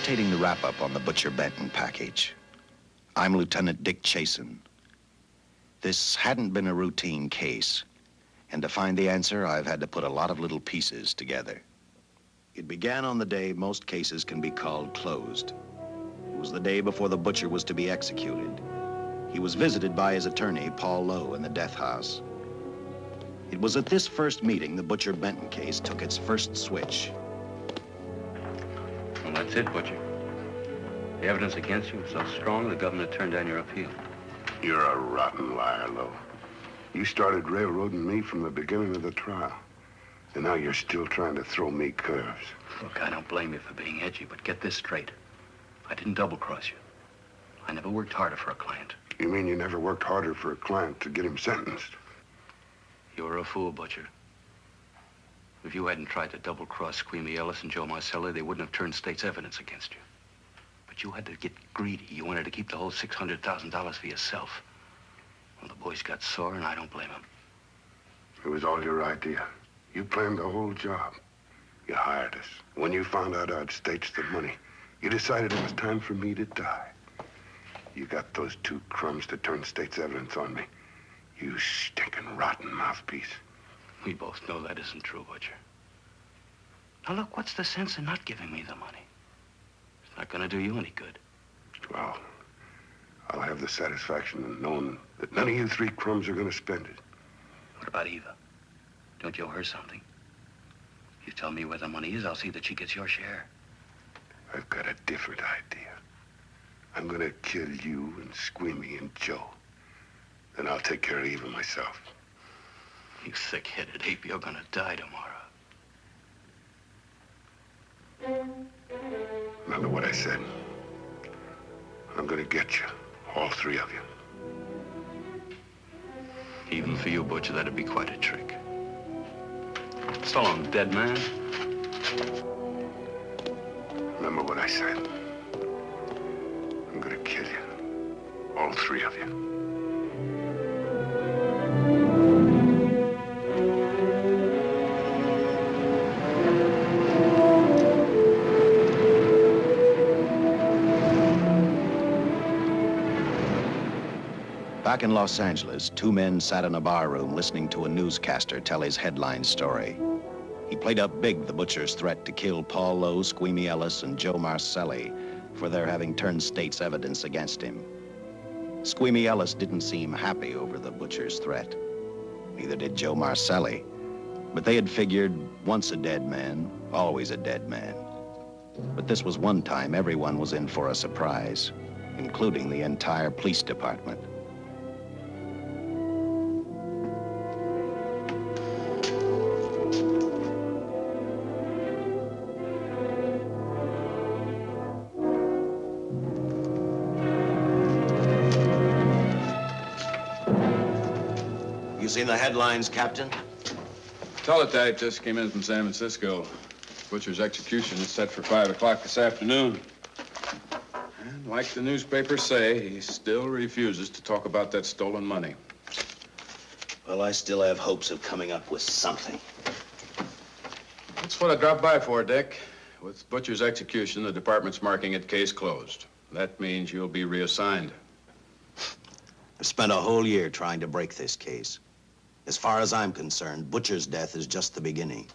imitating the wrap-up on the Butcher Benton package. I'm Lieutenant Dick Chasen. This hadn't been a routine case, and to find the answer, I've had to put a lot of little pieces together. It began on the day most cases can be called closed. It was the day before the butcher was to be executed. He was visited by his attorney, Paul Lowe, in the death house. It was at this first meeting the Butcher Benton case took its first switch. Well, that's it, Butcher. The evidence against you was so strong, the governor turned down your appeal. You're a rotten liar, Lowe. You started railroading me from the beginning of the trial. And now you're still trying to throw me curves. Look, I don't blame you for being edgy, but get this straight. I didn't double-cross you. I never worked harder for a client. You mean you never worked harder for a client to get him sentenced? You were a fool, Butcher. If you hadn't tried to double-cross Squeamy Ellis and Joe Marcelli, they wouldn't have turned state's evidence against you. But you had to get greedy. You wanted to keep the whole $600,000 for yourself. Well, the boys got sore, and I don't blame them. It was all your idea. You planned the whole job. You hired us. When you found out I'd staged the money, you decided it was time for me to die. You got those two crumbs to turn state's evidence on me. You stinking rotten mouthpiece. We both know that isn't true, Butcher. Now, look, what's the sense in not giving me the money? It's not going to do you any good. Well, I'll have the satisfaction of knowing that none of you three crumbs are going to spend it. What about Eva? Don't you owe her something? You tell me where the money is, I'll see that she gets your share. I've got a different idea. I'm going to kill you and Squeamy and Joe. Then I'll take care of Eva myself. You thick-headed ape, you're going to die tomorrow. Remember what I said. I'm going to get you, all three of you. Even for you, Butcher, that'd be quite a trick. So long, dead man. Remember what I said. I'm going to kill you, all three of you. Back in Los Angeles, two men sat in a bar room listening to a newscaster tell his headline story. He played up big the butcher's threat to kill Paul Lowe, Squeamy Ellis, and Joe Marcelli for their having turned state's evidence against him. Squeamy Ellis didn't seem happy over the butcher's threat. Neither did Joe Marcelli. But they had figured, once a dead man, always a dead man. But this was one time everyone was in for a surprise, including the entire police department. You seen the headlines, Captain? Teletype just came in from San Francisco. Butcher's execution is set for 5 o'clock this afternoon. And like the newspapers say, he still refuses to talk about that stolen money. Well, I still have hopes of coming up with something. That's what I dropped by for, Dick. With Butcher's execution, the department's marking it case closed. That means you'll be reassigned. I've spent a whole year trying to break this case. As far as I'm concerned, Butcher's death is just the beginning.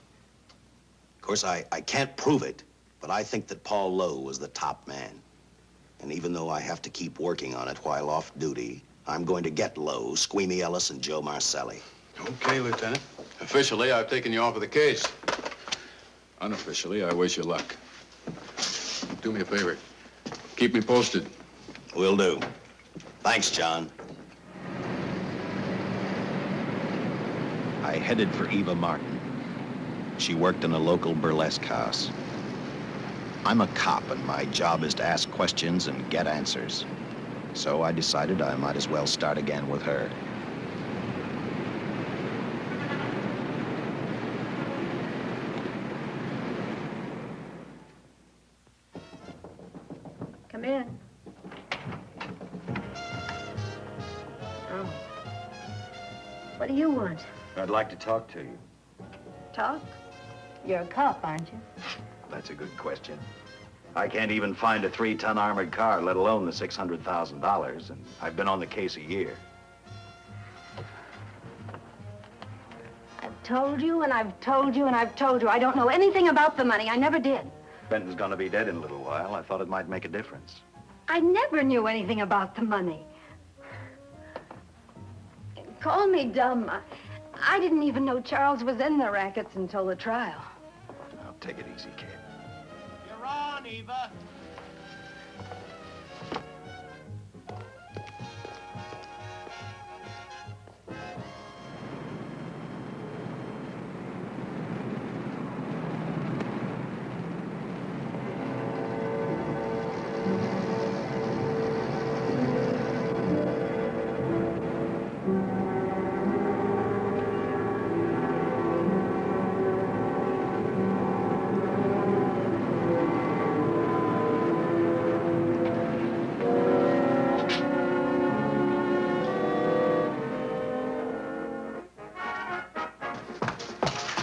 Of course, I can't prove it, but I think that Paul Lowe was the top man. And even though I have to keep working on it while off duty, I'm going to get Lowe, Squeamy Ellis, and Joe Marcelli. Okay, Lieutenant. Officially, I've taken you off of the case. Unofficially, I wish you luck. Do me a favor. Keep me posted. Will do. Thanks, John. I headed for Eva Martin. She worked in a local burlesque house. I'm a cop, and my job is to ask questions and get answers. So I decided I might as well start again with her. Come in. Oh. What do you want? I'd like to talk to you. Talk? You're a cop, aren't you? That's a good question. I can't even find a 3-ton armored car, let alone the $600,000, and I've been on the case a year. I've told you, and I've told you, and I've told you. I don't know anything about the money. I never did. Benton's gonna be dead in a little while. I thought it might make a difference. I never knew anything about the money. Call me dumb. I didn't even know Charles was in the rackets until the trial. Now, take it easy, kid. You're on, Eva.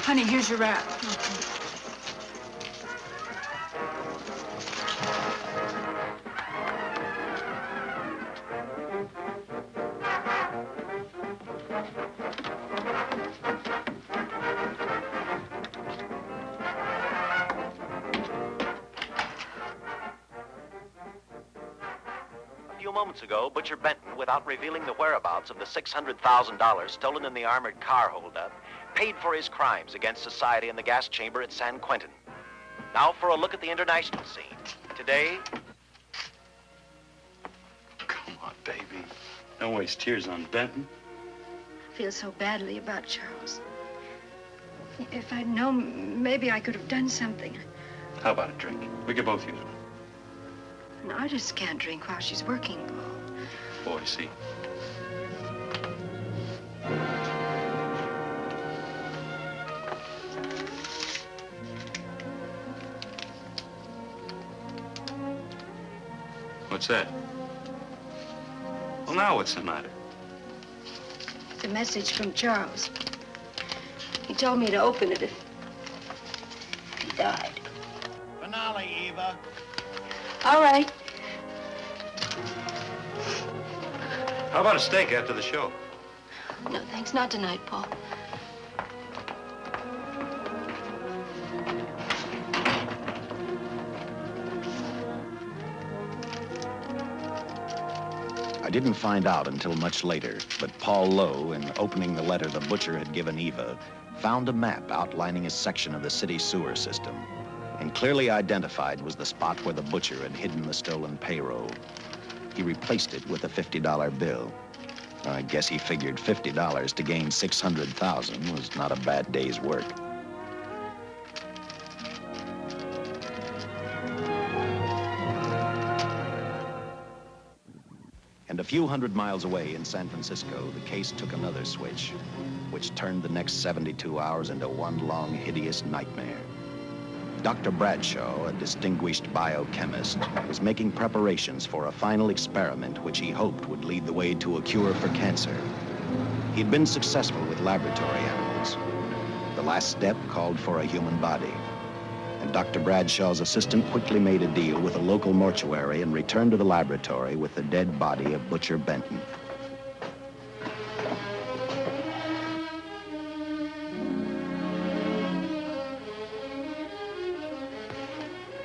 Honey, here's your wrap. A few moments ago, Butcher Benton, without revealing the whereabouts of the $600,000 stolen in the armored car holdup, paid for his crimes against society in the gas chamber at San Quentin. Now for a look at the international scene. Today... Come on, baby. Don't waste tears on Benton. I feel so badly about Charles. If I'd known, maybe I could have done something. How about a drink? We could both use one. An artist can't drink while she's working, Paul. Boy, see. What's that? Well, now what's the matter? It's a message from Charles. He told me to open it if he died. Finale, Eva. All right. How about a steak after the show? No, thanks. Not tonight, Paul. I didn't find out until much later, but Paul Lowe, in opening the letter the butcher had given Eva, found a map outlining a section of the city sewer system. And clearly identified was the spot where the butcher had hidden the stolen payroll. He replaced it with a $50 bill. I guess he figured $50 to gain $600,000 was not a bad day's work. And a few hundred miles away in San Francisco, the case took another switch, which turned the next 72 hours into one long, hideous nightmare. Dr. Bradshaw, a distinguished biochemist, was making preparations for a final experiment which he hoped would lead the way to a cure for cancer. He'd been successful with laboratory animals. The last step called for a human body. And Dr. Bradshaw's assistant quickly made a deal with a local mortuary and returned to the laboratory with the dead body of Butcher Benton.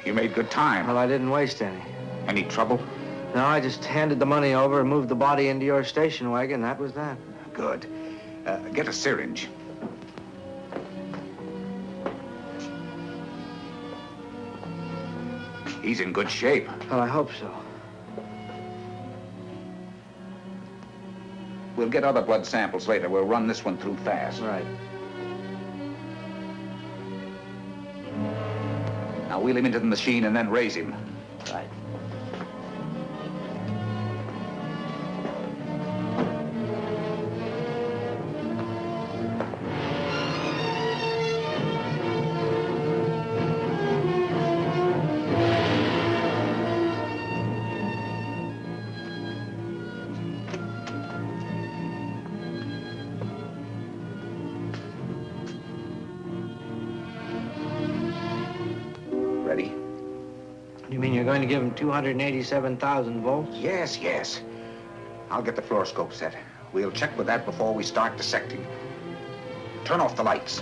You made good time. Well, I didn't waste any. Any trouble? No, I just handed the money over and moved the body into your station wagon. That was that. Good. Get a syringe. He's in good shape. Well, I hope so. We'll get other blood samples later. We'll run this one through fast. Right. Now wheel him into the machine and then raise him. Right. You mean you're going to give him 287,000 volts? Yes, yes. I'll get the fluoroscope set. We'll check with that before we start dissecting. Turn off the lights.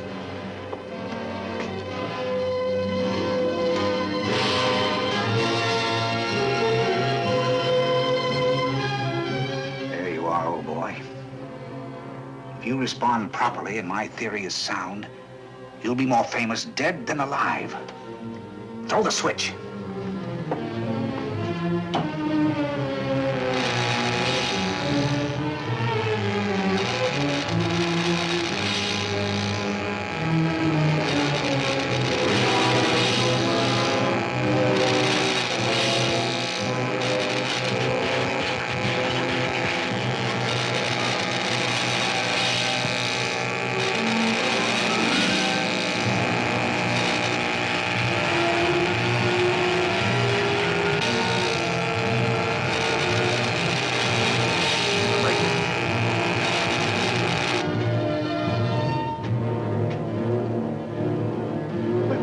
There you are, old boy. If you respond properly and my theory is sound, you'll be more famous dead than alive. Throw the switch.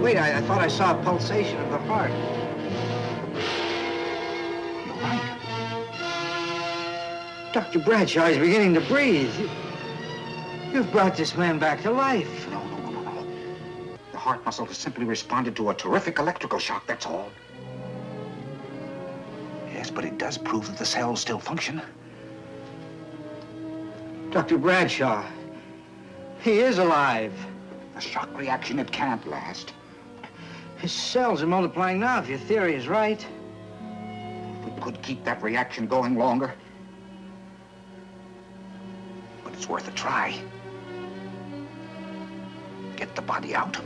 Wait, I thought I saw a pulsation of the heart. You're right. Dr. Bradshaw is beginning to breathe. You've brought this man back to life. No. The heart muscle has simply responded to a terrific electrical shock, that's all. Yes, but it does prove that the cells still function. Dr. Bradshaw, he is alive. A shock reaction, it can't last. His cells are multiplying now, if your theory is right. We could keep that reaction going longer. But it's worth a try. Get the body out.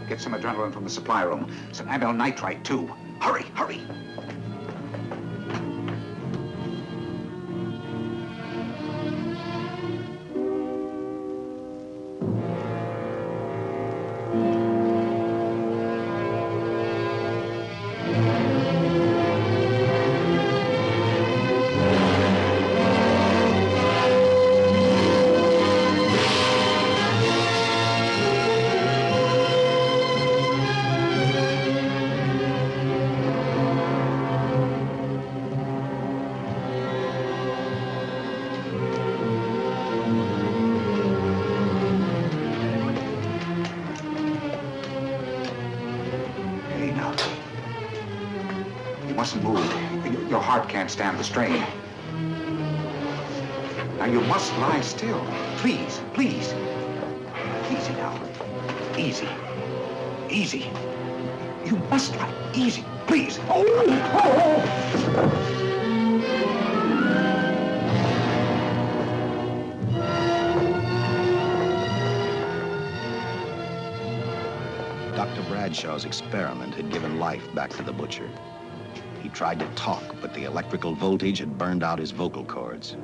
Get some adrenaline from the supply room. Some amyl nitrite, too. Hurry, hurry. Your heart can't stand the strain. Now, you must lie still. Please, please. Easy now. Easy. Easy. You must lie. Easy, please. Dr. Bradshaw's experiment had given life back to the butcher. He tried to talk, but the electrical voltage had burned out his vocal cords.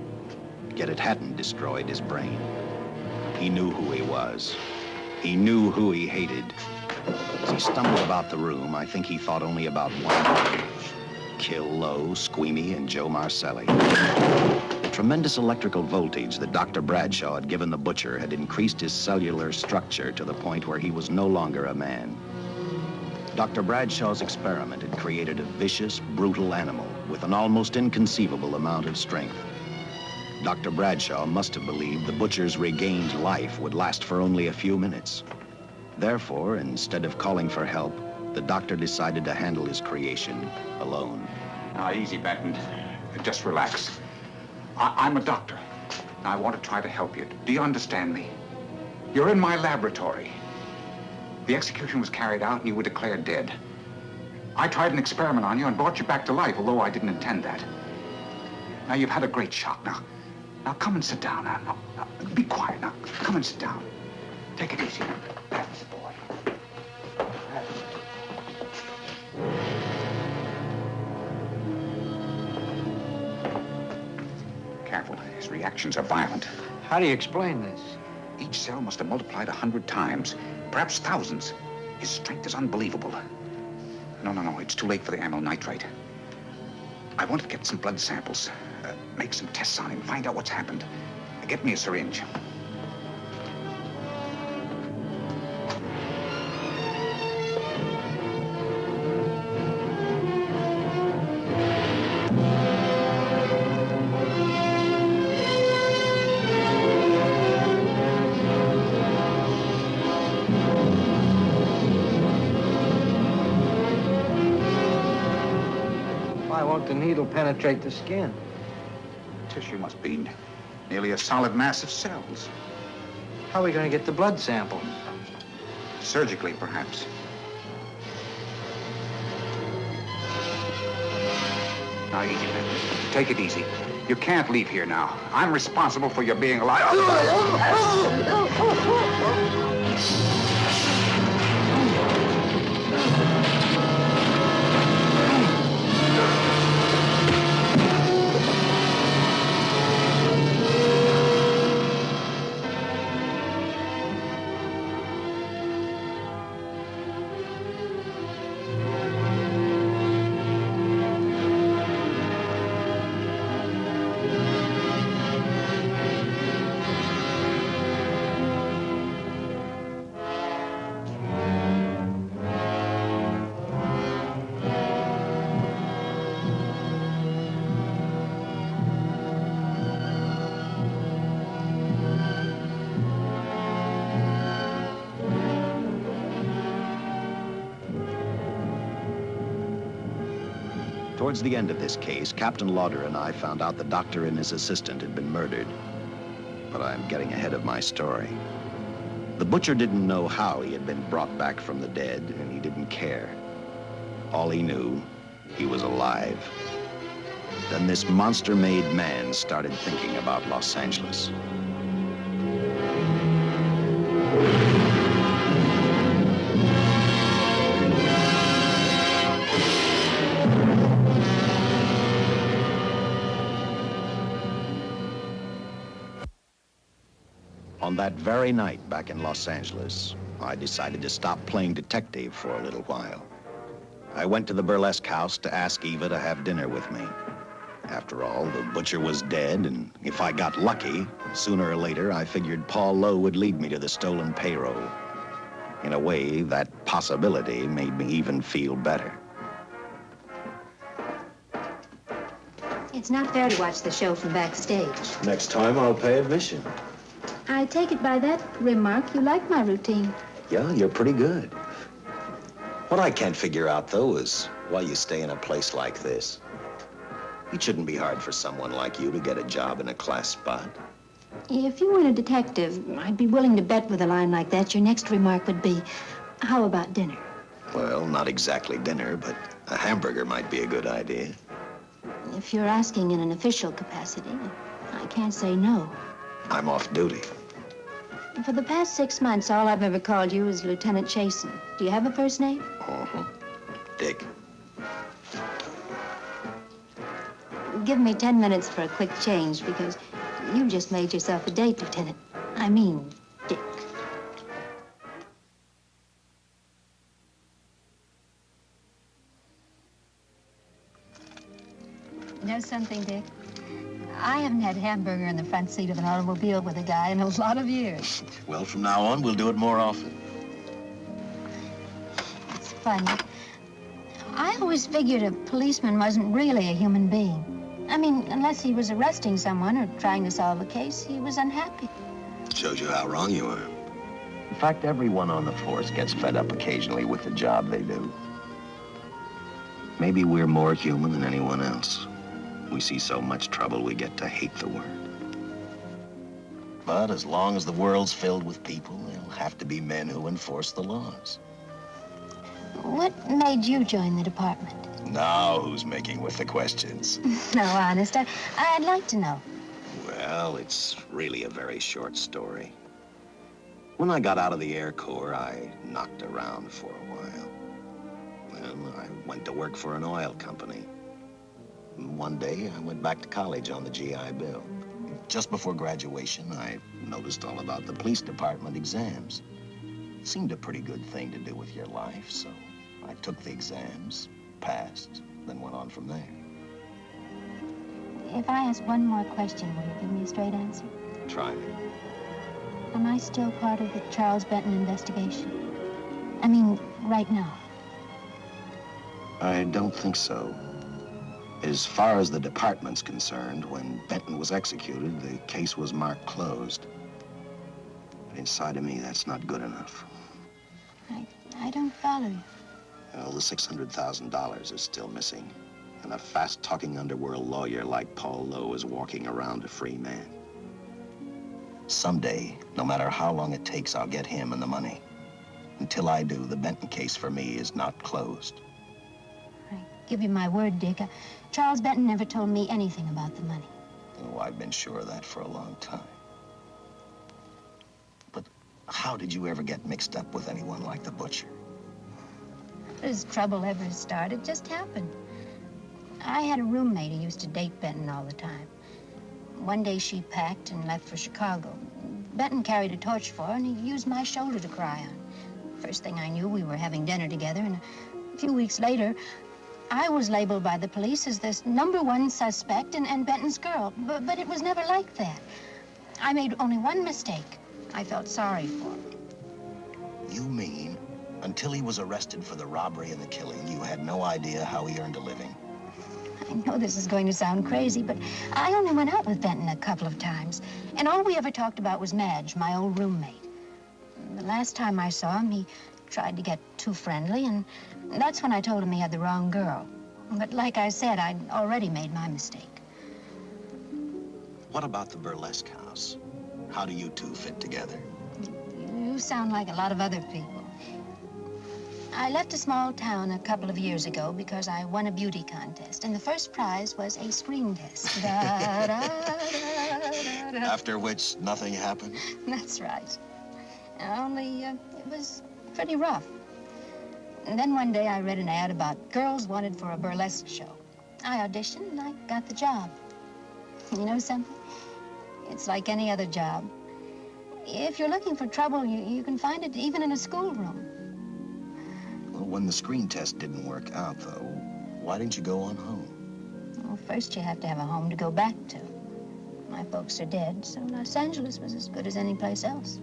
Yet it hadn't destroyed his brain. He knew who he was. He knew who he hated. As he stumbled about the room, I think he thought only about one: kill Lowe, Squeamy, and Joe Marcelli. The tremendous electrical voltage that Dr. Bradshaw had given the butcher had increased his cellular structure to the point where he was no longer a man. Dr. Bradshaw's experiment had created a vicious, brutal animal with an almost inconceivable amount of strength. Dr. Bradshaw must have believed the butcher's regained life would last for only a few minutes. Therefore, instead of calling for help, the doctor decided to handle his creation alone. Now, easy, Benton. Just relax. I'm a doctor. I want to try to help you. Do you understand me? You're in my laboratory. The execution was carried out and you were declared dead. I tried an experiment on you and brought you back to life, although I didn't intend that. Now, you've had a great shock. Now come and sit down. Now, be quiet. Now, come and sit down. Take it easy. That's the boy. Careful. His reactions are violent. How do you explain this? Each cell must have multiplied 100 times, perhaps thousands. His strength is unbelievable. No, it's too late for the amyl nitrite. I want to get some blood samples, make some tests on him, find out what's happened. Get me a syringe. Why won't the needle penetrate the skin? Tissue must be nearly a solid mass of cells. How are we going to get the blood sample? Surgically, perhaps. Now, easy, then. Take it easy. You can't leave here now. I'm responsible for your being alive. Towards the end of this case, Captain Lauder and I found out the doctor and his assistant had been murdered. But I'm getting ahead of my story. The butcher didn't know how he had been brought back from the dead, and he didn't care. All he knew, he was alive. Then this monster-made man started thinking about Los Angeles. On that very night back in Los Angeles, I decided to stop playing detective for a little while. I went to the burlesque house to ask Eva to have dinner with me. After all, the butcher was dead, and if I got lucky, sooner or later, I figured Paul Lowe would lead me to the stolen payroll. In a way, that possibility made me even feel better. It's not fair to watch the show from backstage. Next time, I'll pay admission. I take it by that remark you like my routine. Yeah, you're pretty good. What I can't figure out, though, is why you stay in a place like this. It shouldn't be hard for someone like you to get a job in a class spot. If you weren't a detective, I'd be willing to bet with a line like that your next remark would be, how about dinner? Well, not exactly dinner, but a hamburger might be a good idea. If you're asking in an official capacity, I can't say no. I'm off duty. For the past 6 months, all I've ever called you is Lieutenant Chasen. Do you have a first name? Uh-huh. Dick. Give me 10 minutes for a quick change, because you just made yourself a date, Lieutenant. I mean, Dick. Know something, Dick? I haven't had hamburger in the front seat of an automobile with a guy in a lot of years. Well, from now on, we'll do it more often. It's funny. I always figured a policeman wasn't really a human being. I mean, unless he was arresting someone or trying to solve a case, he was unhappy. Shows you how wrong you are. In fact, everyone on the force gets fed up occasionally with the job they do. Maybe we're more human than anyone else. We see so much trouble, we get to hate the word. But as long as the world's filled with people, there'll have to be men who enforce the laws. What made you join the department? Now who's making with the questions? No, honest, I'd like to know. Well, it's really a very short story. When I got out of the Air Corps, I knocked around for a while. Well, I went to work for an oil company. One day, I went back to college on the GI Bill. Just before graduation, I noticed all about the police department exams. Seemed a pretty good thing to do with your life, so I took the exams, passed, then went on from there. If I ask one more question, will you give me a straight answer? Try me. Am I still part of the Charles Benton investigation? I mean, right now. I don't think so. As far as the department's concerned, when Benton was executed, the case was marked closed. But inside of me, that's not good enough. I don't follow you. Well, the $600,000 is still missing. And a fast-talking underworld lawyer like Paul Lowe is walking around a free man. Someday, no matter how long it takes, I'll get him and the money. Until I do, the Benton case for me is not closed. I give you my word, Dick. Charles Benton never told me anything about the money. Oh, I've been sure of that for a long time. But how did you ever get mixed up with anyone like the butcher? His trouble ever started just happened. I had a roommate who used to date Benton all the time. One day she packed and left for Chicago. Benton carried a torch for her, and he used my shoulder to cry on. First thing I knew, we were having dinner together, and a few weeks later, I was labeled by the police as this #1 suspect and Benton's girl. But it was never like that. I made only one mistake. I felt sorry for him. You mean, until he was arrested for the robbery and the killing, you had no idea how he earned a living? I know this is going to sound crazy, but I only went out with Benton a couple of times. And all we ever talked about was Madge, my old roommate. The last time I saw him, he tried to get too friendly, and that's when I told him he had the wrong girl. But like I said, I'd already made my mistake. What about the burlesque house? How do you two fit together? You sound like a lot of other people. I left a small town a couple of years ago because I won a beauty contest, and the first prize was a screen test. After which, nothing happened? That's right. Only, it was pretty rough. And then one day I read an ad about girls wanted for a burlesque show. I auditioned and I got the job. You know something? It's like any other job. If you're looking for trouble, you can find it even in a schoolroom. Well, when the screen test didn't work out, though, why didn't you go on home? Well, first you have to have a home to go back to. My folks are dead, so Los Angeles was as good as any place else.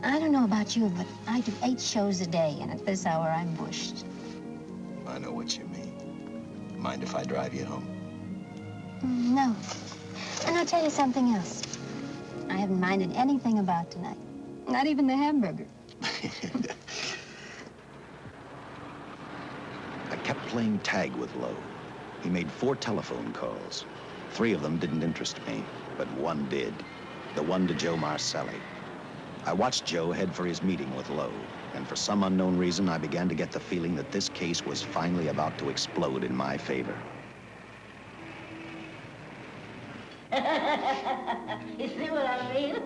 I don't know about you, but I do 8 shows a day, and at this hour, I'm bushed. I know what you mean. Mind if I drive you home? No. And I'll tell you something else. I haven't minded anything about tonight. Not even the hamburger. I kept playing tag with Lowe. He made 4 telephone calls. 3 of them didn't interest me, but one did. The one to Joe Marcelli. I watched Joe head for his meeting with Lowe, and for some unknown reason, I began to get the feeling that this case was finally about to explode in my favor. You see what I mean?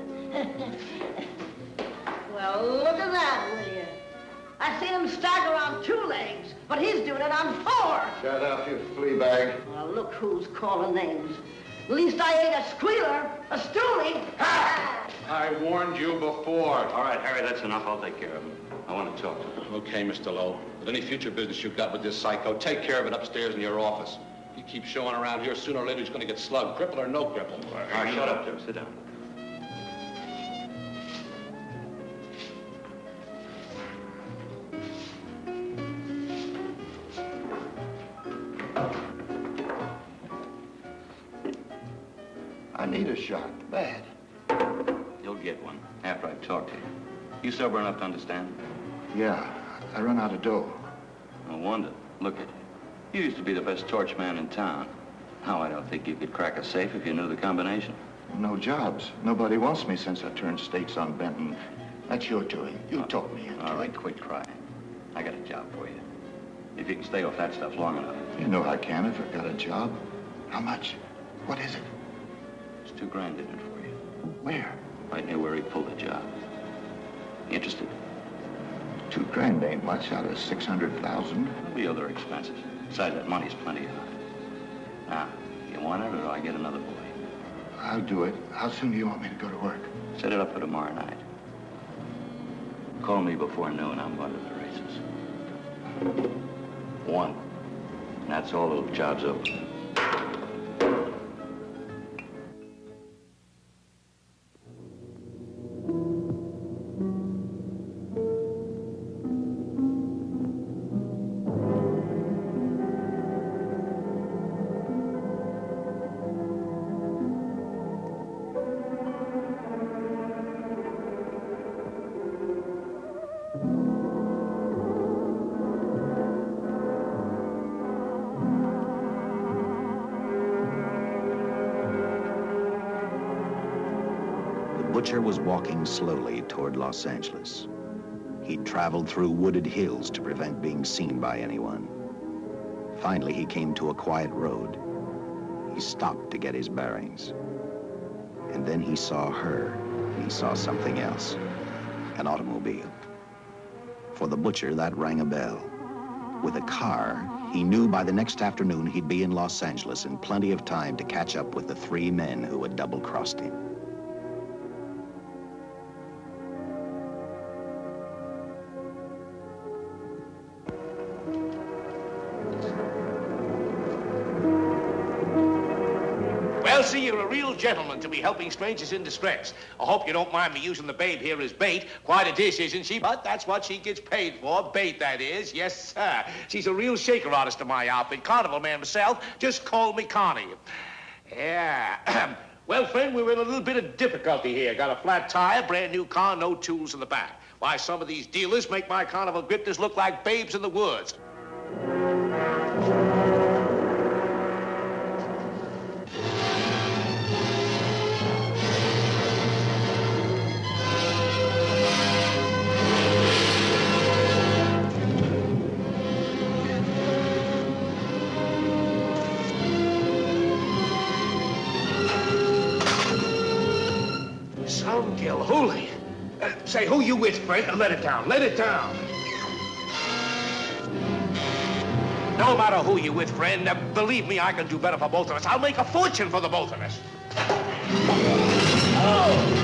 Well, look at that, will you? I seen him stagger on 2 legs, but he's doing it on 4. Shut up, you flea bag. Well, look who's calling names. At least I ain't a squealer, a stoolie. I warned you before. All right, Harry, that's enough. I'll take care of him. I want to talk to him. Okay, Mr. Lowe. But any future business you've got with this psycho, take care of it upstairs in your office. You keep showing around here, sooner or later he's going to get slugged, cripple or no cripple. All right, shut up, Joe. Sit down. I need a shot, bad. You'll get one after I talk to you. You sober enough to understand? Yeah, I run out of dough. No wonder. Look at you. You used to be the best torch man in town. Now I don't think you could crack a safe if you knew the combination. No jobs. Nobody wants me since I turned states on Benton. That's your doing. You talked me into All right, it. quit crying. I got a job for you. If you can stay off that stuff long enough. You know I can if I've got a job. How much? What is it? There's $2 grand in it for you. Where? Right near where he pulled the job. You interested? $2 grand ain't much out of 600,000. There'll be other expenses. Besides, that money's plenty of it. Now, you want it or do I get another boy? I'll do it. How soon do you want me to go to work? Set it up for tomorrow night. Call me before noon. I'm going to the races. 1. And that's all. The job's over. The butcher was walking slowly toward Los Angeles. He'd traveled through wooded hills to prevent being seen by anyone. Finally, he came to a quiet road. He stopped to get his bearings. And then he saw her. He saw something else. An automobile. For the butcher, that rang a bell. With a car, he knew by the next afternoon he'd be in Los Angeles in plenty of time to catch up with the 3 men who had double-crossed him. Well, see, you're a real gentleman to be helping strangers in distress. I hope you don't mind me using the babe here as bait. Quite a dish, isn't she? But that's what she gets paid for. Bait, that is. Yes, sir. She's a real shaker artist of my outfit. Carnival man myself. Just call me Connie. Yeah. Well, friend, we're in a little bit of difficulty here. Got a flat tire, brand new car, no tools in the back. Why, some of these dealers make my carnival grifters look like babes in the woods. Some Gilhooly. Say, who you with, friend? Let it down. Let it down. No matter who you with, friend, believe me, I can do better for both of us. I'll make a fortune for the both of us. Oh!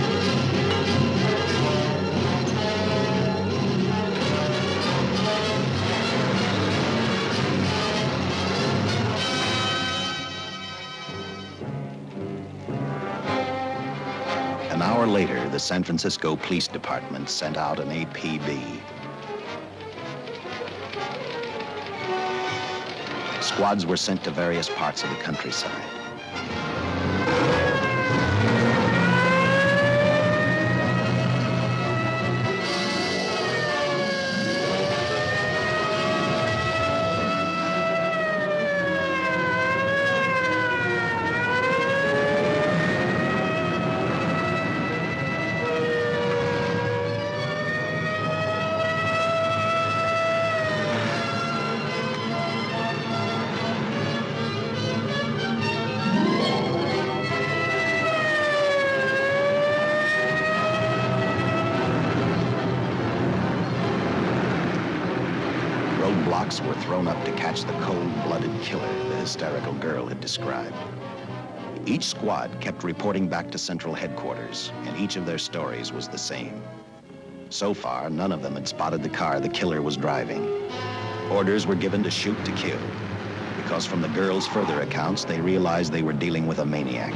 An hour later, the San Francisco Police Department sent out an APB. Squads were sent to various parts of the countryside. Roadblocks were thrown up to catch the cold-blooded killer the hysterical girl had described. Each squad kept reporting back to central headquarters, and each of their stories was the same. So far, none of them had spotted the car the killer was driving. Orders were given to shoot to kill, because from the girls' further accounts, they realized they were dealing with a maniac.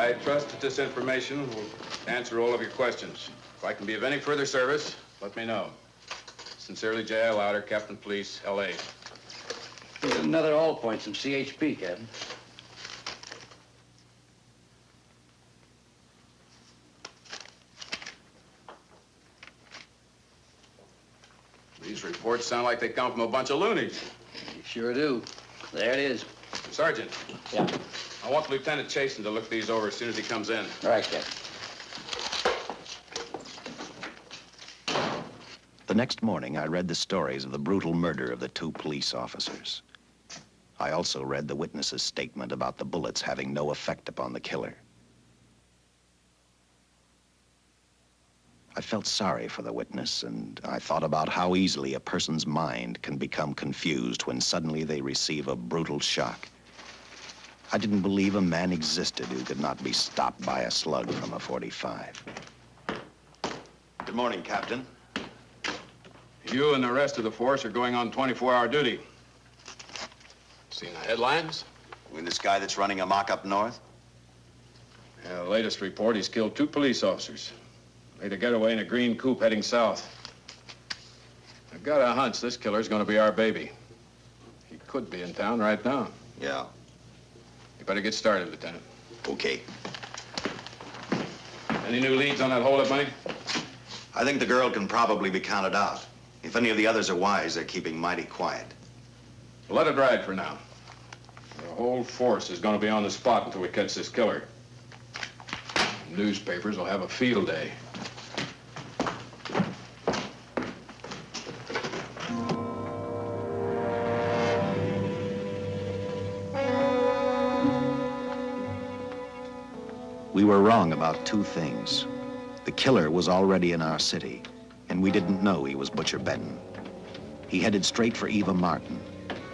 I trust that this information will answer all of your questions. If I can be of any further service, let me know. Sincerely, J.I. Louder, Captain Police, L.A. Here's another all points from CHP, Captain. These reports sound like they come from a bunch of loonies. You sure do. There it is. Sergeant. Yeah. I want Lieutenant Chasen to look these over as soon as he comes in. All right, Captain. The next morning, I read the stories of the brutal murder of the 2 police officers. I also read the witness's statement about the bullets having no effect upon the killer. I felt sorry for the witness, and I thought about how easily a person's mind can become confused when suddenly they receive a brutal shock. I didn't believe a man existed who could not be stopped by a slug from a .45. Good morning, Captain. You and the rest of the force are going on 24-hour duty. Seen the headlines? You mean this guy that's running amok up north? Yeah, the latest report, he's killed 2 police officers. Made a getaway in a green coupe heading south. I've got a hunch this killer's gonna be our baby. He could be in town right now. Yeah. You better get started, Lieutenant. Okay. Any new leads on that hold-up money? I think the girl can probably be counted out. If any of the others are wise, they're keeping mighty quiet. Well, let it ride for now. The whole force is gonna be on the spot until we catch this killer. Newspapers will have a field day. We were wrong about 2 things. The killer was already in our city, and we didn't know he was Butcher Benton. He headed straight for Eva Martin.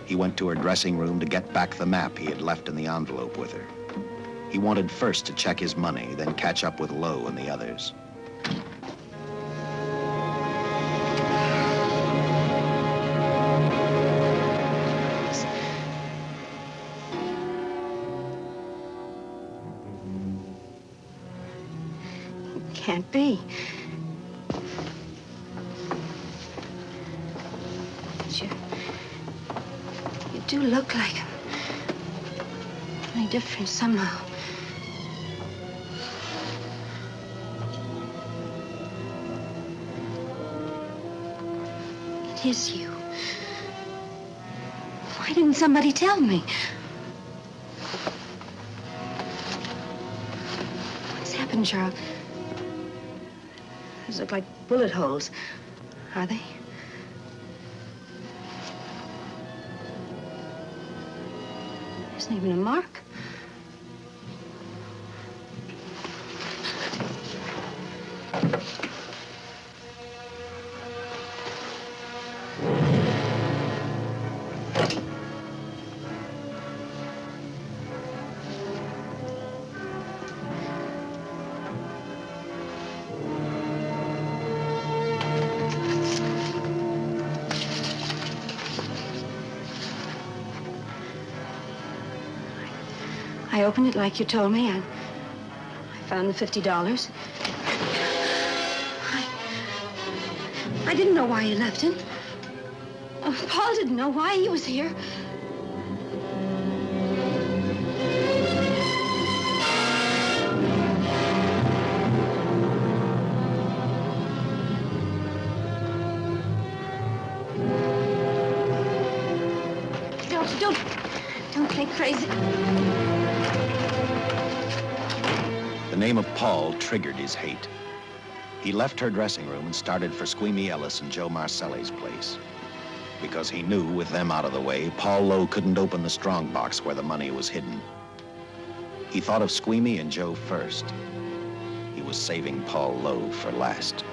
He went to her dressing room to get back the map he had left in the envelope with her. He wanted first to check his money, then catch up with Lowe and the others. Can't be. But you do look like him. Only different somehow. It is you. Why didn't somebody tell me? What's happened, Charles? These look like bullet holes. Are they? There isn't even a mark. I opened it like you told me. I found the $50. I didn't know why you left him. Paul didn't know why he was here. Don't think crazy. The name of Paul triggered his hate. He left her dressing room and started for Squeamy Ellis and Joe Marcelli's place. Because he knew, with them out of the way, Paul Lowe couldn't open the strong box where the money was hidden. He thought of Squeamy and Joe first. He was saving Paul Lowe for last.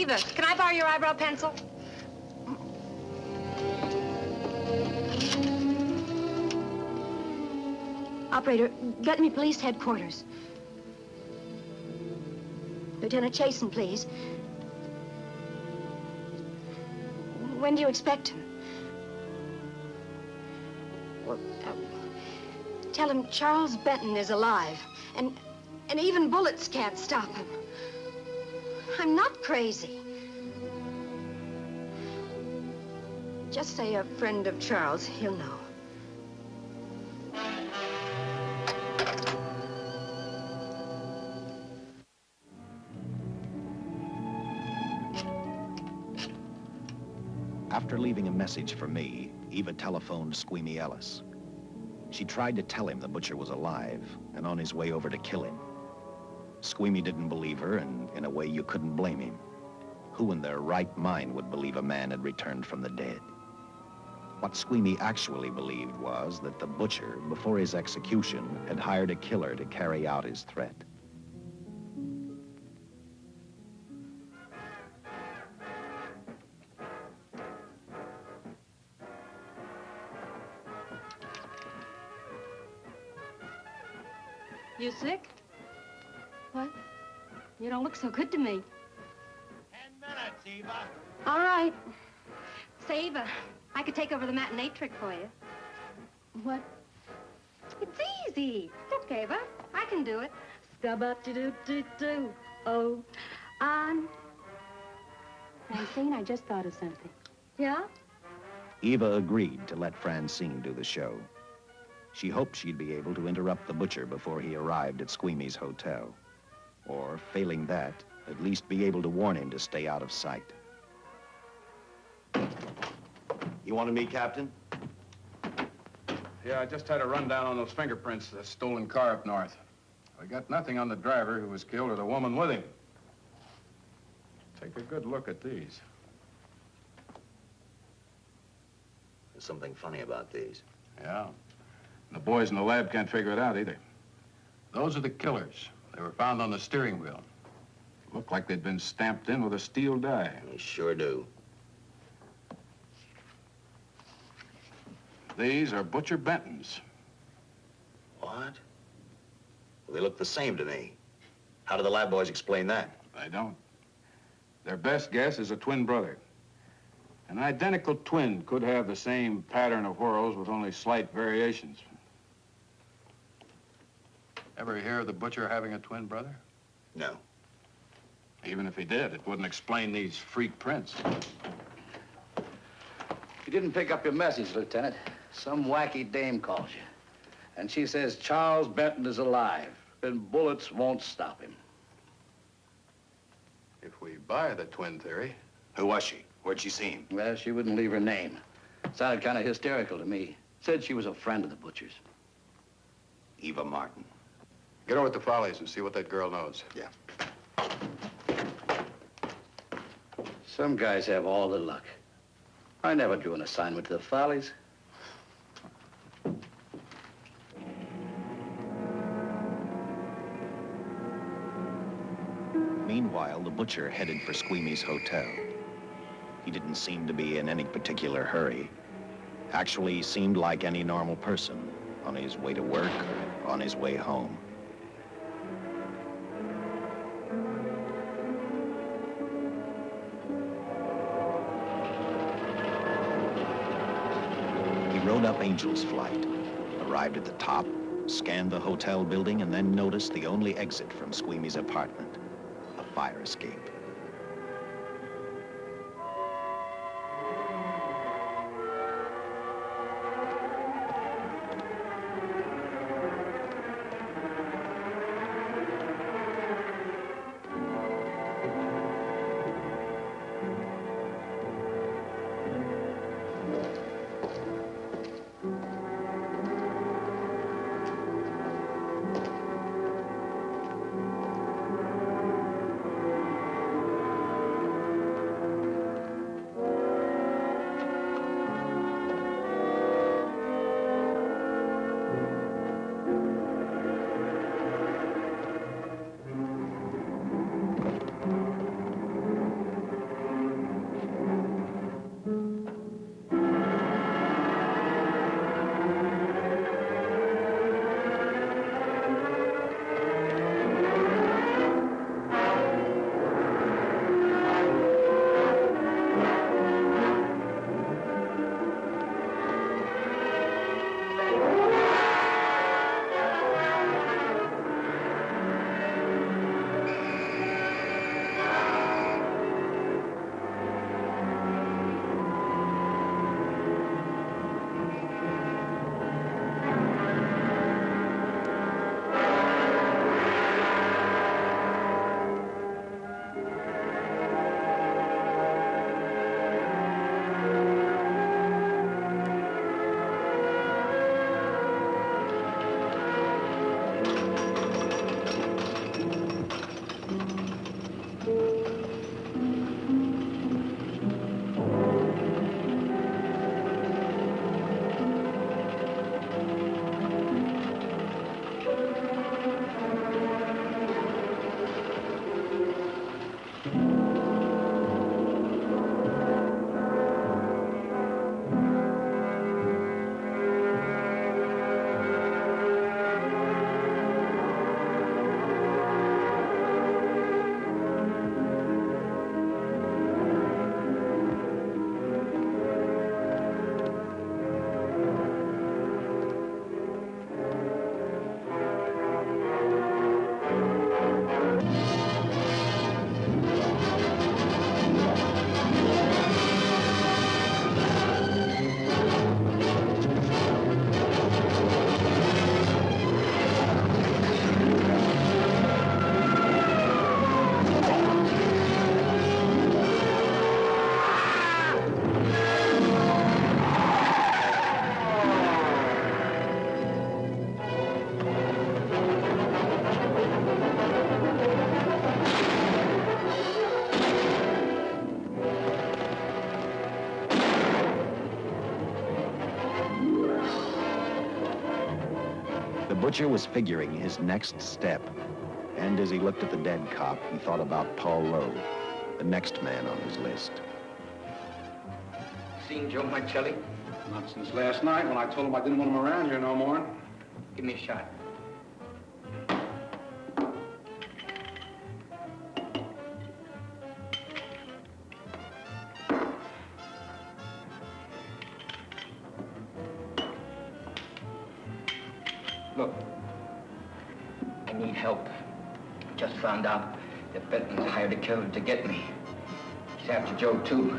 Eva, can I borrow your eyebrow pencil? Operator, get me police headquarters. Lieutenant Chasen, please. When do you expect him? Well, tell him Charles Benton is alive, and even bullets can't stop him. I'm not crazy. Just say a friend of Charles, he'll know. After leaving a message for me, Eva telephoned Squeamy Ellis. She tried to tell him the butcher was alive and on his way over to kill him. Squeamy didn't believe her, and in a way you couldn't blame him. Who in their right mind would believe a man had returned from the dead? What Squeamy actually believed was that the butcher, before his execution, had hired a killer to carry out his threat. You sick? What? You don't look so good to me. 10 minutes, Eva. All right. Say, Eva, I could take over the matinee trick for you. What? It's easy. Look, Eva, I can do it. Scabba-doo-doo-doo. Oh, Francine, I just thought of something. Yeah? Eva agreed to let Francine do the show. She hoped she'd be able to interrupt the butcher before he arrived at Squeamy's hotel. Or, failing that, at least be able to warn him to stay out of sight. You wanted me, Captain? Yeah, I just had a rundown on those fingerprints of the stolen car up north. I got nothing on the driver who was killed or the woman with him. Take a good look at these. There's something funny about these. Yeah. And the boys in the lab can't figure it out either. Those are the killers. They were found on the steering wheel. Looked like they'd been stamped in with a steel die. They sure do. These are Butcher Benton's. What? Well, they look the same to me. How do the lab boys explain that? They don't. Their best guess is a twin brother. An identical twin could have the same pattern of whorls with only slight variations. Ever hear of the butcher having a twin brother? No. Even if he did, it wouldn't explain these freak prints. You didn't pick up your message, Lieutenant. Some wacky dame calls you. And she says Charles Benton is alive, and bullets won't stop him. If we buy the twin theory. Who was she? Where'd she see him? Well, she wouldn't leave her name. Sounded kind of hysterical to me. Said she was a friend of the butcher's. Eva Martin. Get over at the Follies and see what that girl knows. Yeah. Some guys have all the luck. I never drew an assignment to the Follies. Meanwhile, the butcher headed for Squeamy's hotel. He didn't seem to be in any particular hurry. Actually, he seemed like any normal person, on his way to work or on his way home. He rode up Angel's Flight, arrived at the top, scanned the hotel building, and then noticed the only exit from Squeamy's apartment, a fire escape. Butcher was figuring his next step. And as he looked at the dead cop, he thought about Paul Lowe, the next man on his list. Seen Joe Marcelli? Not since last night when I told him I didn't want him around here no more. Give me a shot. Look, I need help. Just found out that Benton's hired a killer to get me. He's after Joe, too.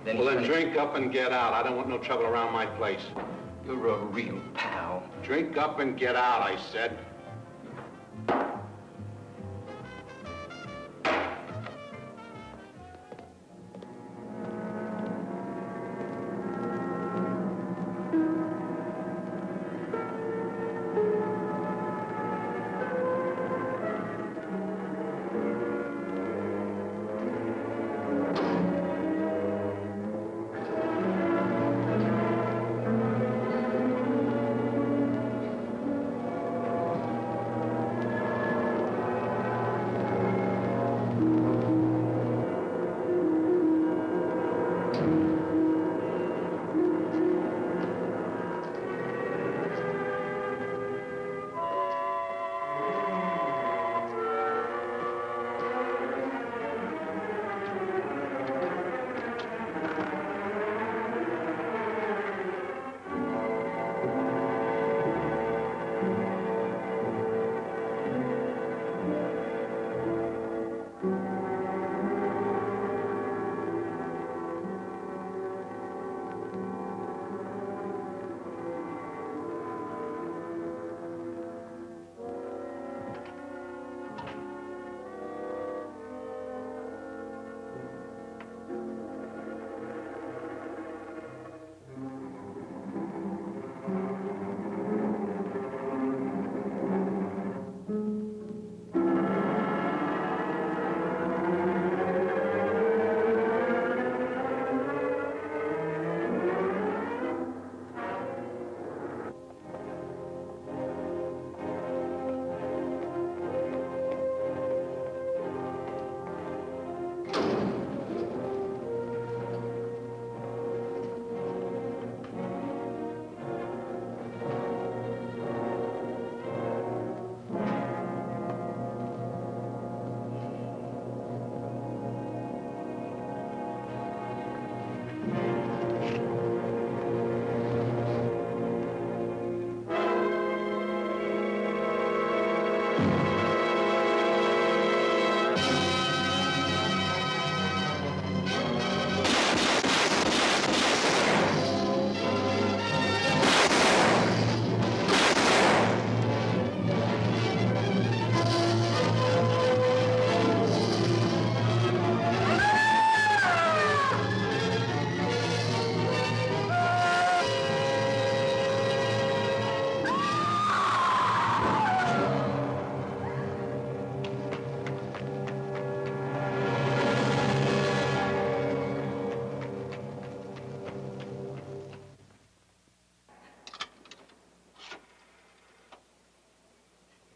Then Well, then drink up and get out. I don't want no trouble around my place. You're a real pal. Drink up and get out, I said.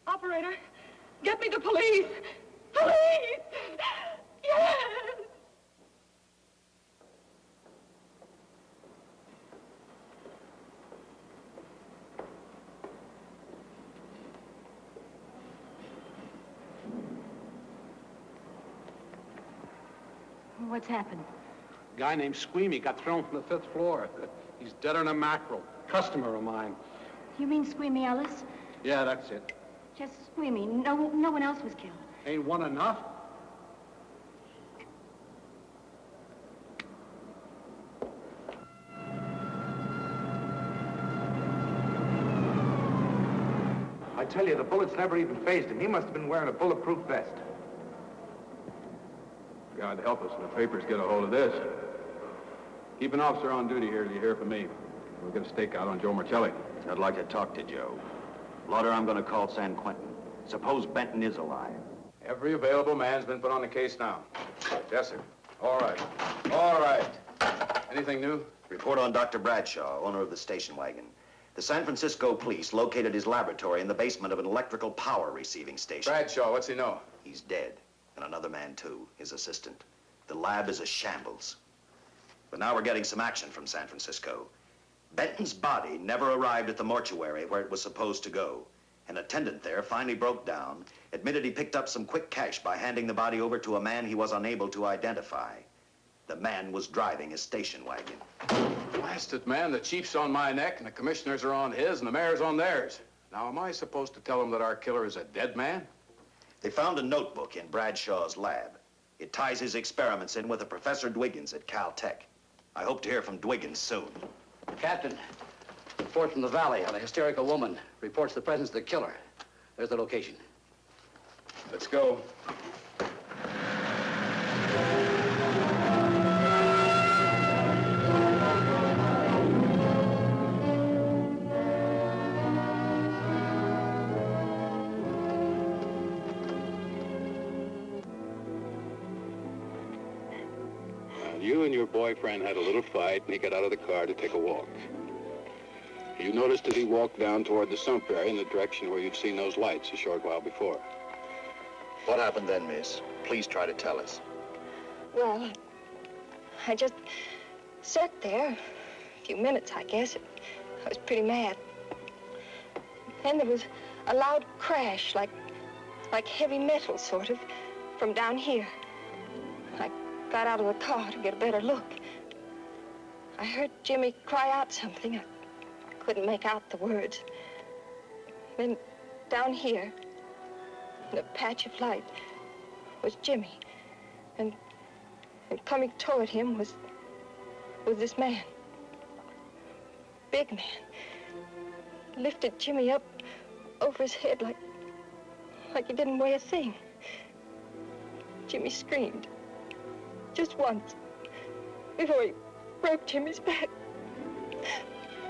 Operator, get me the police! Police! Yes! What's happened? A guy named Squeamy got thrown from the 5th floor. He's deader than a mackerel. Customer of mine. You mean Squeamy Ellis? Yeah, that's it. Just Squeamy. No one else was killed. Ain't one enough? I tell you, the bullets never even phased him. He must have been wearing a bulletproof vest. God help us when the papers get a hold of this. Keep an officer on duty here till you hear from me. We'll get a stakeout on Joe Marcelli. I'd like to talk to Joe. Lauder, I'm going to call San Quentin. Suppose Benton is alive. Every available man's been put on the case now. Yes, sir. All right. All right. Anything new? Report on Dr. Bradshaw, owner of the station wagon. The San Francisco police located his laboratory in the basement of an electrical power receiving station. Bradshaw, what's he know? He's dead, and another man too, his assistant. The lab is a shambles. But now we're getting some action from San Francisco. Benton's body never arrived at the mortuary where it was supposed to go. An attendant there finally broke down, admitted he picked up some quick cash by handing the body over to a man he was unable to identify. The man was driving a station wagon. Blasted, man, the chief's on my neck, and the commissioners are on his, and the mayor's on theirs. Now, am I supposed to tell them that our killer is a dead man? They found a notebook in Bradshaw's lab. It ties his experiments in with a Professor Dwiggins at Caltech. I hope to hear from Dwiggins soon. Captain, report from the valley on a hysterical woman. Reports the presence of the killer. There's the location. Let's go. You and your boyfriend had a little fight, and he got out of the car to take a walk. You noticed that he walked down toward the sump area in the direction where you'd seen those lights a short while before. What happened then, miss? Please try to tell us. Well, I just sat there a few minutes, I guess. I was pretty mad. Then there was a loud crash, like heavy metal, sort of, from down here. I got out of the car to get a better look. I heard Jimmy cry out something. I couldn't make out the words. Then down here, in a patch of light, was Jimmy. And coming toward him was this man. Big man. Lifted Jimmy up over his head like he didn't weigh a thing. Jimmy screamed. Just once, before he broke Jimmy's back.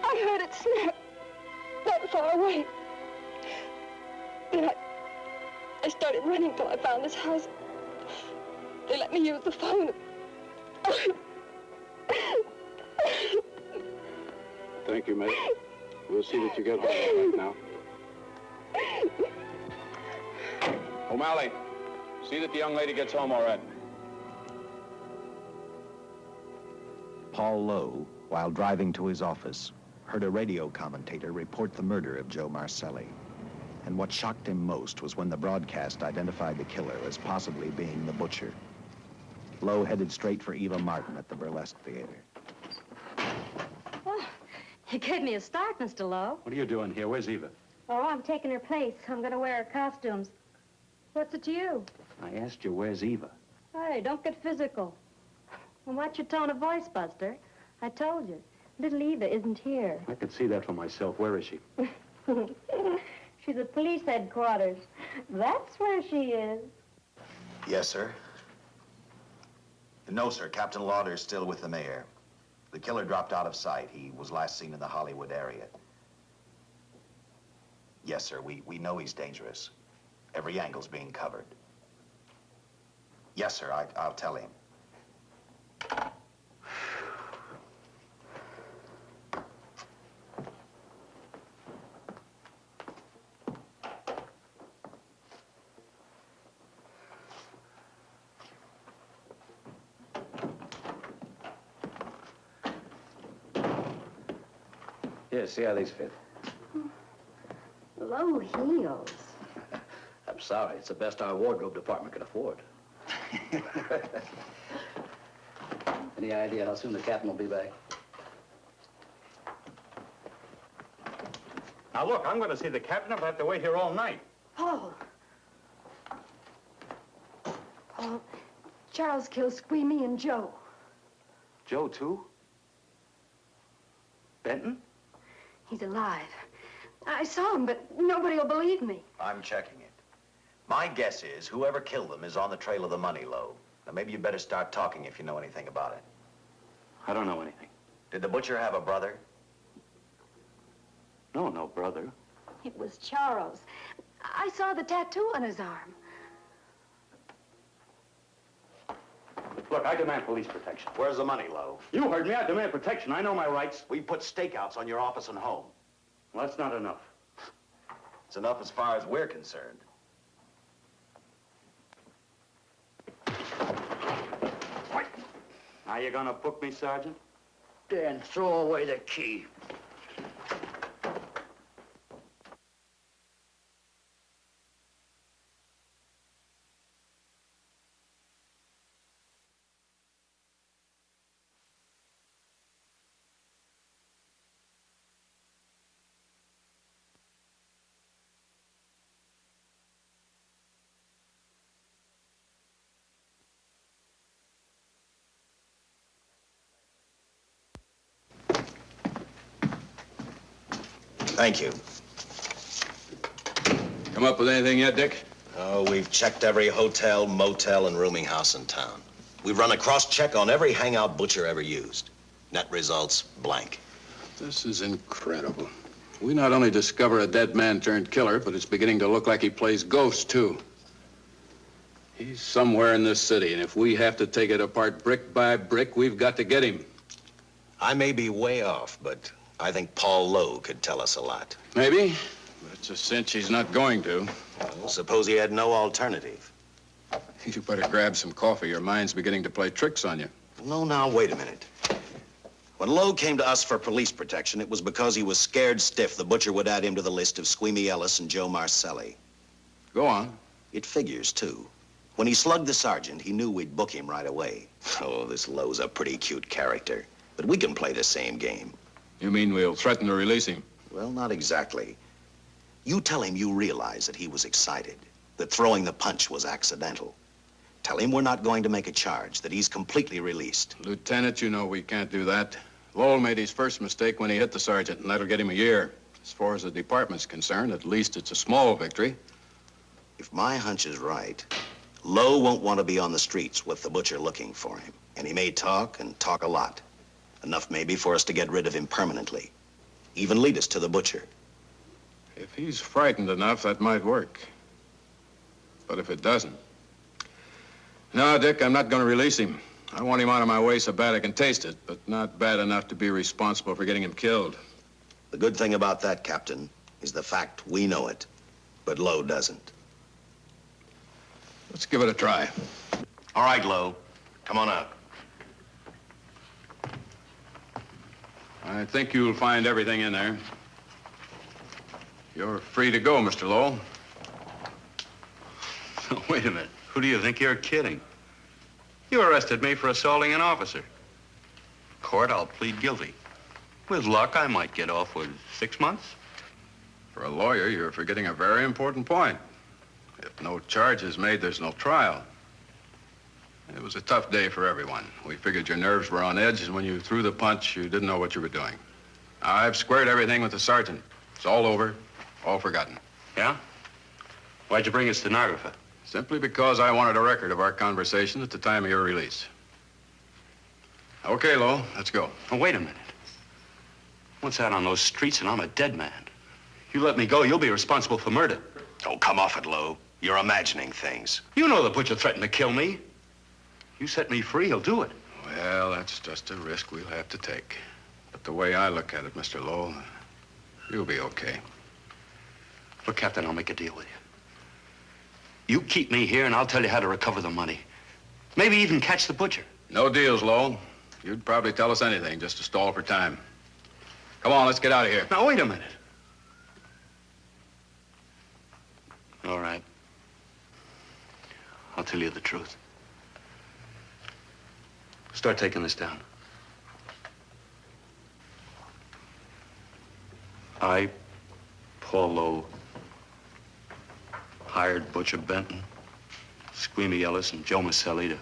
I heard it snap, that far away. Then I started running till I found this house. They let me use the phone. Thank you, mate. We'll see that you get home right now. O'Malley, see that the young lady gets home all right. Paul Lowe, while driving to his office, heard a radio commentator report the murder of Joe Marcelli. And what shocked him most was when the broadcast identified the killer as possibly being the butcher. Lowe headed straight for Eva Martin at the Burlesque Theater. Oh, you gave me a start, Mr. Lowe. What are you doing here? Where's Eva? Oh, I'm taking her place. I'm going to wear her costumes. What's it to you? I asked you, where's Eva? Hey, don't get physical. Well, watch your tone of voice, Buster. I told you. Little Eva isn't here. I could see that for myself. Where is she? She's at police headquarters. That's where she is. Yes, sir. No, sir. Captain Lauder's still with the mayor. The killer dropped out of sight. He was last seen in the Hollywood area. Yes, sir. We know he's dangerous. Every angle's being covered. Yes, sir. I'll tell him. Here, see how these fit. Low heels. I'm sorry. It's the best our wardrobe department can afford. Any idea how soon the captain will be back? Now, look, I'm going to see the captain if I have to wait here all night. Paul. Paul, Charles killed Squeamy and Joe. Joe, too? Benton? He's alive. I saw him, but nobody will believe me. I'm checking it. My guess is whoever killed them is on the trail of the money, Lowe. Now, maybe you better start talking if you know anything about it. I don't know anything. Did the butcher have a brother? No brother. It was Charles. I saw the tattoo on his arm. Look, I demand police protection. Where's the money, Lowe? You heard me. I demand protection. I know my rights. We put stakeouts on your office and home. Well, that's not enough. It's enough as far as we're concerned. Now you gonna book me, Sergeant? Then throw away the key. Thank you. Come up with anything yet, Dick? Oh, we've checked every hotel, motel, and rooming house in town. We've run a cross-check on every hangout Butcher ever used. Net results, blank. This is incredible. We not only discover a dead man turned killer, but it's beginning to look like he plays ghost, too. He's somewhere in this city, and if we have to take it apart brick by brick, we've got to get him. I may be way off, but I think Paul Lowe could tell us a lot. Maybe, but it's a cinch he's not going to. Well, suppose he had no alternative. You better grab some coffee. Your mind's beginning to play tricks on you. No, now, wait a minute. When Lowe came to us for police protection, it was because he was scared stiff the Butcher would add him to the list of Squeamy Ellis and Joe Marcelli. Go on. It figures, too. When he slugged the sergeant, he knew we'd book him right away. Oh, this Lowe's a pretty cute character. But we can play the same game. You mean we'll threaten to release him? Well, not exactly. You tell him you realize that he was excited, that throwing the punch was accidental. Tell him we're not going to make a charge, that he's completely released. Lieutenant, you know we can't do that. Lowell made his first mistake when he hit the sergeant, and that'll get him a year. As far as the department's concerned, at least it's a small victory. If my hunch is right, Lowe won't want to be on the streets with the Butcher looking for him. And he may talk, and talk a lot. Enough maybe for us to get rid of him permanently. Even lead us to the Butcher. If he's frightened enough, that might work. But if it doesn't... No, Dick, I'm not going to release him. I want him out of my way so bad I can taste it, but not bad enough to be responsible for getting him killed. The good thing about that, Captain, is the fact we know it, but Lowe doesn't. Let's give it a try. All right, Lowe. Come on out. I think you'll find everything in there. You're free to go, Mr. Lowell. Wait a minute. Who do you think you're kidding? You arrested me for assaulting an officer. Court, I'll plead guilty. With luck, I might get off with 6 months. For a lawyer, you're forgetting a very important point. If no charge is made, there's no trial. It was a tough day for everyone. We figured your nerves were on edge, and when you threw the punch, you didn't know what you were doing. I've squared everything with the sergeant. It's all over, all forgotten. Yeah? Why'd you bring a stenographer? Simply because I wanted a record of our conversation at the time of your release. Okay, Lowell, let's go. Oh, wait a minute. Once out on those streets and I'm a dead man. You let me go, you'll be responsible for murder. Oh, come off it, Lowe. You're imagining things. You know the Butcher threatened to kill me. You set me free, he'll do it. Well, that's just a risk we'll have to take. But the way I look at it, Mr. Lowell, you'll be okay. Look, Captain, I'll make a deal with you. You keep me here and I'll tell you how to recover the money. Maybe even catch the Butcher. No deals, Lowell. You'd probably tell us anything just to stall for time. Come on, let's get out of here. Now, wait a minute. All right. I'll tell you the truth. Start taking this down. I, Paul Lowe, hired Butcher Benton, Squeamy Ellis, and Joe Marcelli to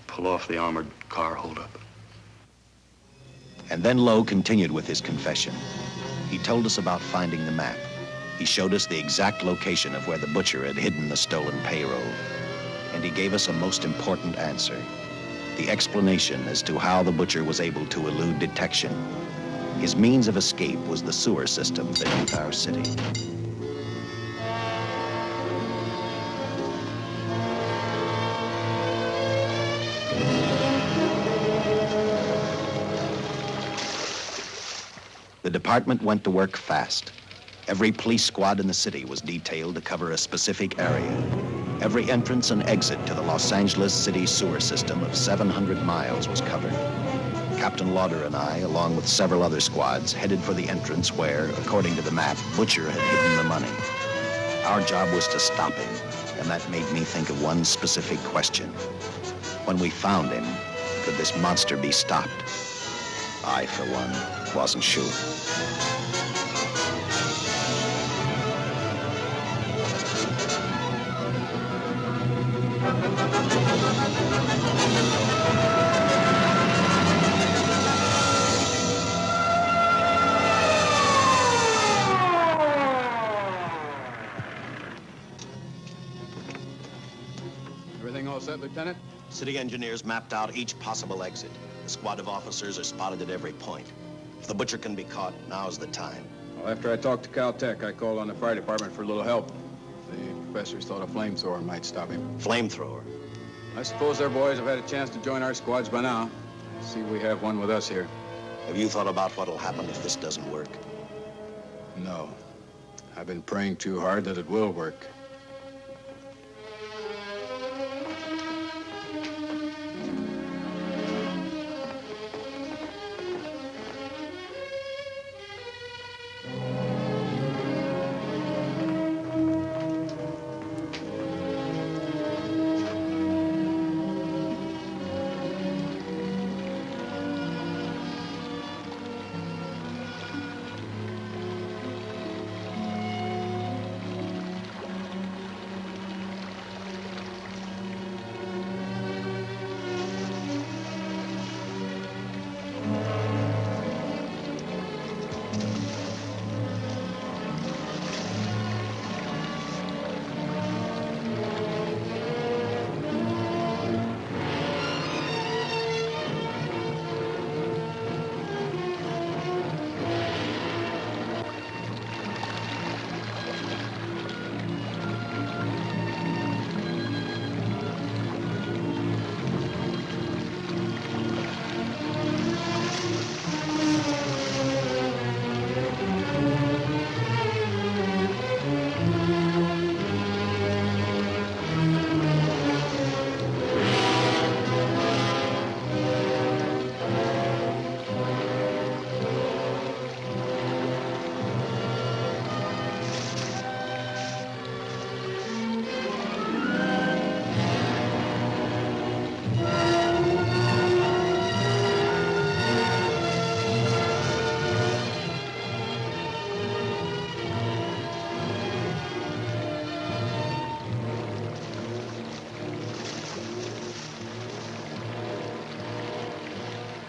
pull off the armored car holdup. And then Lowe continued with his confession. He told us about finding the map. He showed us the exact location of where the Butcher had hidden the stolen payroll. And he gave us a most important answer. The explanation as to how the Butcher was able to elude detection. His means of escape was the sewer system beneath our city. The department went to work fast. Every police squad in the city was detailed to cover a specific area. Every entrance and exit to the Los Angeles city sewer system of 700 miles was covered. Captain Lauder and I, along with several other squads, headed for the entrance where, according to the map, Butcher had hidden the money. Our job was to stop him, and that made me think of one specific question. When we found him, could this monster be stopped? I, for one, wasn't sure. Everything all set, Lieutenant? City engineers mapped out each possible exit. The squad of officers are spotted at every point. If the Butcher can be caught, now's the time. Well, after I talked to Caltech, I called on the fire department for a little help. The professors thought a flamethrower might stop him. Flamethrower? I suppose their boys have had a chance to join our squads by now. See, we have one with us here. Have you thought about what'll happen if this doesn't work? No. I've been praying too hard that it will work.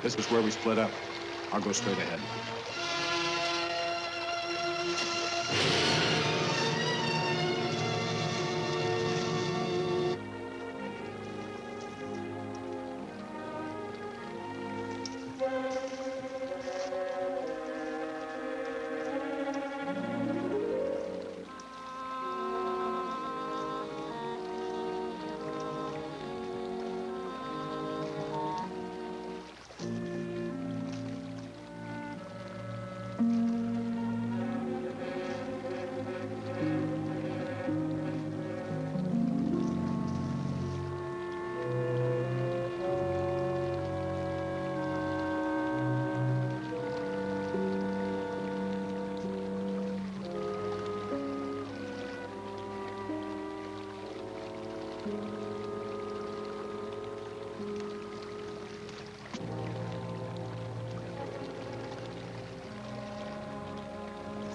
This is where we split up. I'll go straight ahead.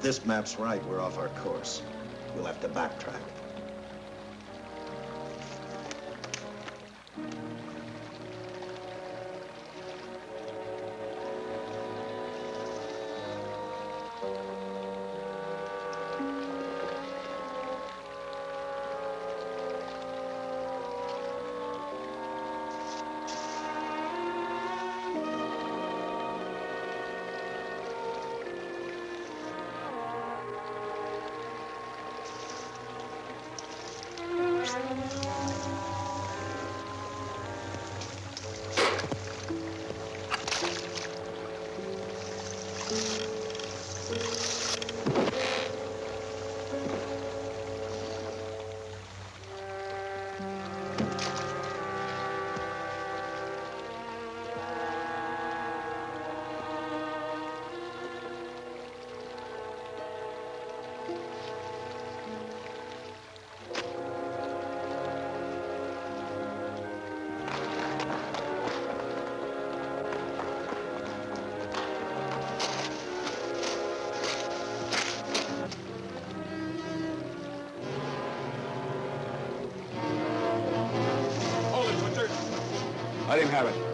If this map's right, we're off our course. We'll have to backtrack. Let him have it.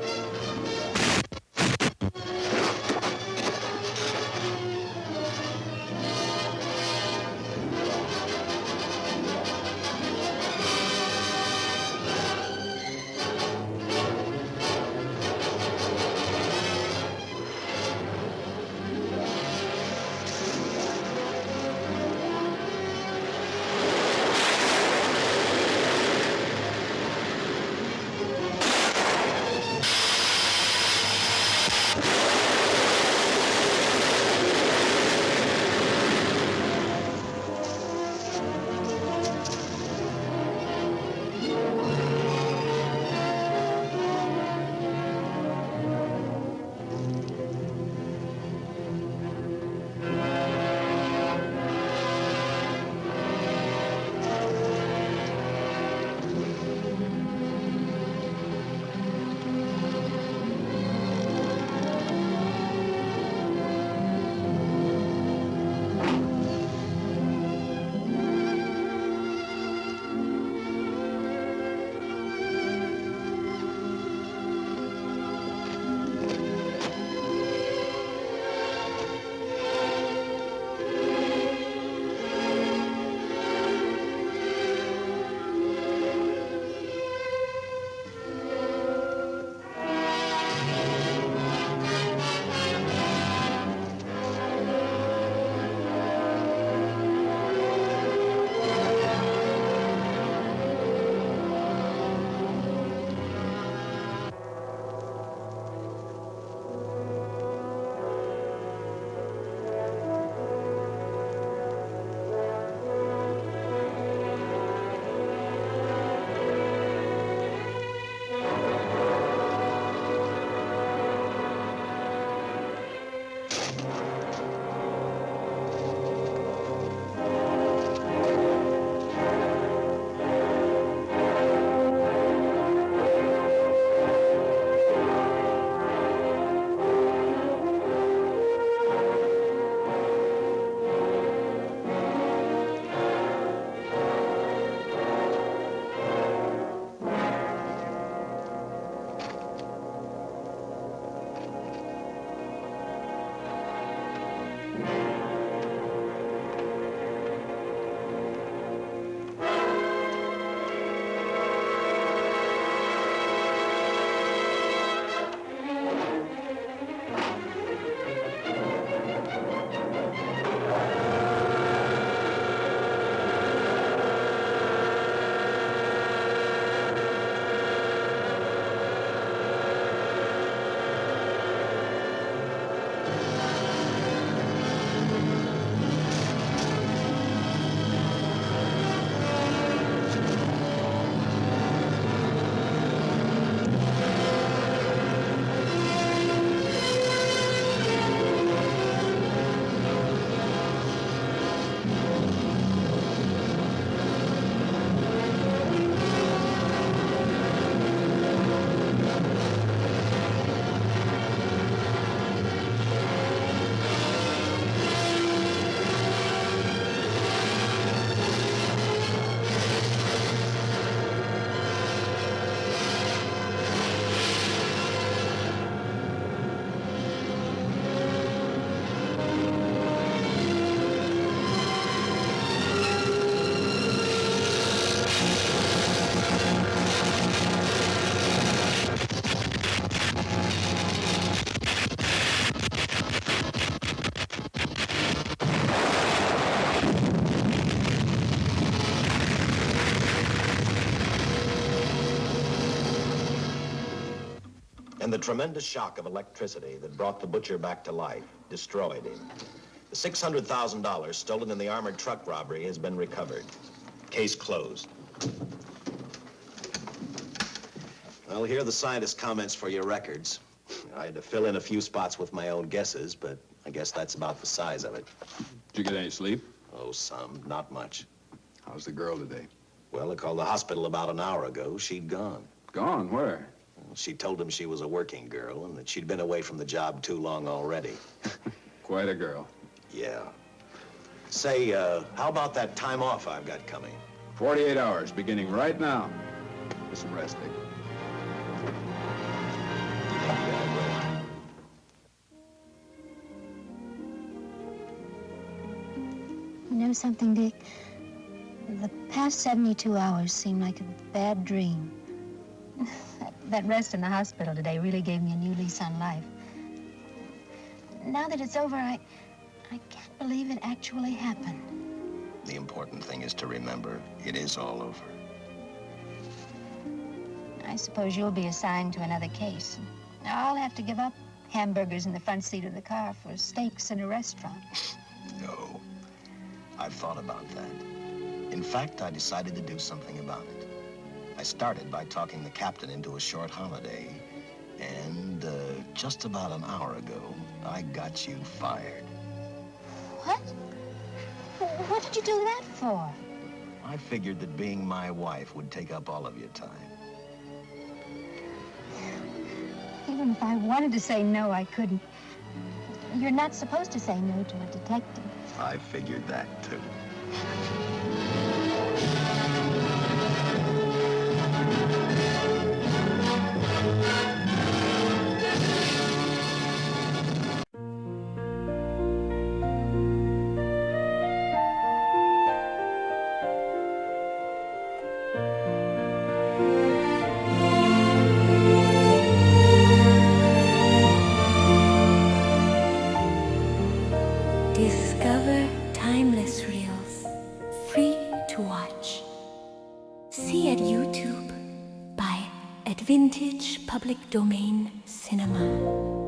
And the tremendous shock of electricity that brought the butcher back to life destroyed him. The $600,000 stolen in the armored truck robbery has been recovered. Case closed. Well, here are the scientist's comments for your records. I had to fill in a few spots with my own guesses, but I guess that's about the size of it. Did you get any sleep? Oh, some. Not much. How's the girl today? Well, I called the hospital about an hour ago. She'd gone. Gone? Where? Well, she told him she was a working girl and that she'd been away from the job too long already. Quite a girl. Yeah. Say, how about that time off I've got coming? 48 hours, beginning right now. Get some rest, Dick. know something, Dick? The past 72 hours seem like a bad dream. That rest in the hospital today really gave me a new lease on life. Now that it's over, I can't believe it actually happened. The important thing is to remember it is all over. I suppose you'll be assigned to another case. I'll have to give up hamburgers in the front seat of the car for steaks in a restaurant. No, I've thought about that. In fact, I decided to do something about it. I started by talking the captain into a short holiday, and just about an hour ago, I got you fired. What? What did you do that for? I figured that being my wife would take up all of your time. Even if I wanted to say no, I couldn't. You're not supposed to say no to a detective. I figured that, too. Discover timeless reels, free to watch. See at YouTube by at Vintage Public Domain Cinema.